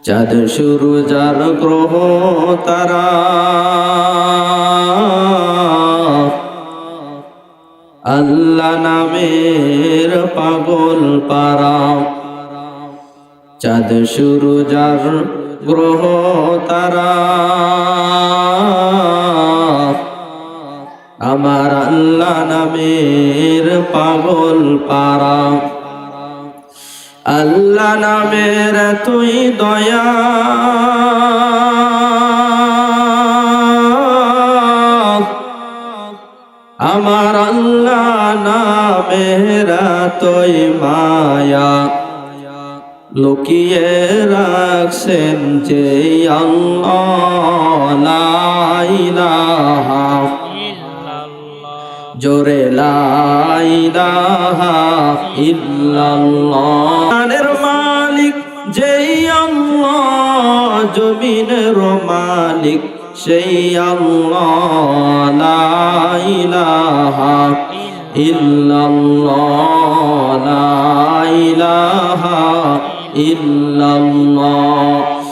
চাঁদ সূর্য যার গ্রহ তারা আল্লাহ নামের পাগল পারা। চাঁদ সূর্য যার গ্রহ তারা আমার আল্লাহ নামের পাগল পারা। আল্লাহ নামের তুই দয়া আমার আল্লাহ নামের তুই মায়া লুকিয়ে রাখছেন যে আল্লাহ লা ইলাহা জোরে লা ইলাহা ইল্লাল্লাহ। জানের মালিক যেই আল্লাহ জমিনের মালিক সেই আল্লাহ লা ইলাহা ইল্লাল্লাহ লা ইলাহা ইল্লাল্লাহ।